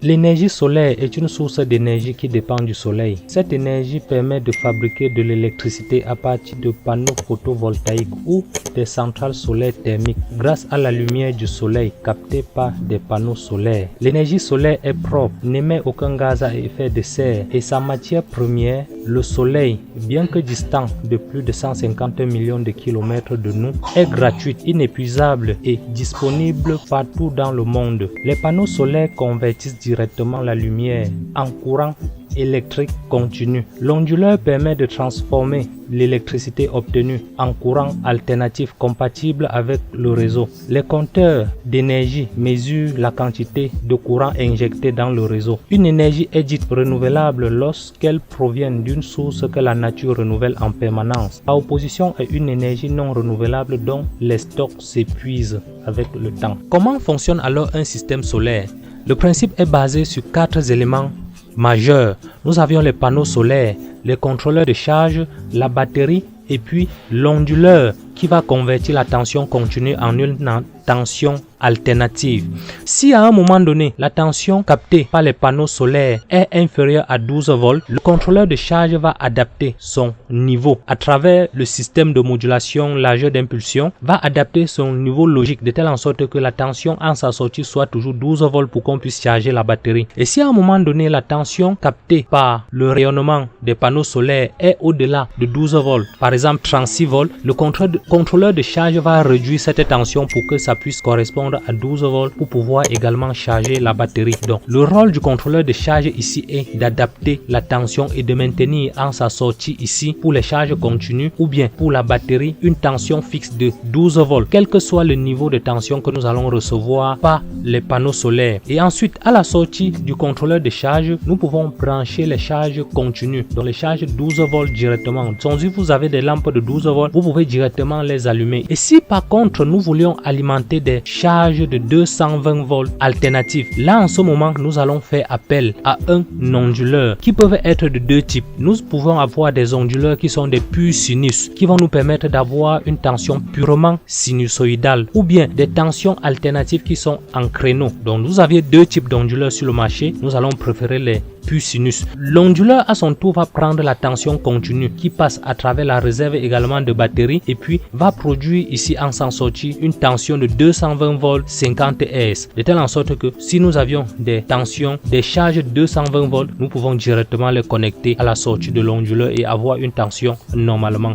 L'énergie solaire est une source d'énergie qui dépend du soleil. Cette énergie permet de fabriquer de l'électricité à partir de panneaux photovoltaïques ou des centrales solaires thermiques grâce à la lumière du soleil captée par des panneaux solaires. L'énergie solaire est propre, n'émet aucun gaz à effet de serre et sa matière première, le soleil, bien que distant de plus de 150 millions de kilomètres de nous, est gratuite, inépuisable et disponible partout dans le monde. Les panneaux solaires convertissent directement la lumière en courant électrique continu. L'onduleur permet de transformer l'électricité obtenue en courant alternatif compatible avec le réseau. Les compteurs d'énergie mesurent la quantité de courant injecté dans le réseau. Une énergie est dite renouvelable lorsqu'elle provient d'une source que la nature renouvelle en permanence, à opposition à une énergie non renouvelable dont les stocks s'épuisent avec le temps. Comment fonctionne alors un système solaire? Le principe est basé sur 4 éléments majeurs. Nous avions les panneaux solaires, les contrôleurs de charge, la batterie et puis l'onduleur qui va convertir la tension continue en une tension alternative. Si à un moment donné, la tension captée par les panneaux solaires est inférieure à 12 volts, le contrôleur de charge va adapter son niveau à travers le système de modulation largeur d'impulsion, va adapter son niveau logique de telle en sorte que la tension en sa sortie soit toujours 12 volts pour qu'on puisse charger la batterie. Et si à un moment donné, la tension captée par le rayonnement des panneaux solaires est au-delà de 12 volts, par exemple 36 volts, le contrôleur de charge va réduire cette tension pour que ça puisse correspondre à 12 volts pour pouvoir également charger la batterie. Donc le rôle du contrôleur de charge ici est d'adapter la tension et de maintenir en sa sortie ici pour les charges continues ou bien pour la batterie une tension fixe de 12 volts, quel que soit le niveau de tension que nous allons recevoir par les panneaux solaires. Et ensuite à la sortie du contrôleur de charge, nous pouvons brancher les charges continues, donc les charges 12 volts directement. Donc si vous avez des lampes de 12 volts, vous pouvez directement les allumer. Et si par contre nous voulions alimenter des charges de 220 volts alternatives, là en ce moment nous allons faire appel à un onduleur qui peuvent être de 2 types. Nous pouvons avoir des onduleurs qui sont des purs sinus qui vont nous permettre d'avoir une tension purement sinusoïdale ou bien des tensions alternatives qui sont en créneau. Donc vous aviez 2 types d'onduleurs sur le marché, nous allons préférer les pur sinus. L'onduleur à son tour va prendre la tension continue qui passe à travers la réserve également de batterie et puis va produire ici en s'en sortie une tension de 220 volts 50 Hz, de telle en sorte que si nous avions des tensions, des charges de 220 volts, nous pouvons directement les connecter à la sortie de l'onduleur et avoir une tension normalement.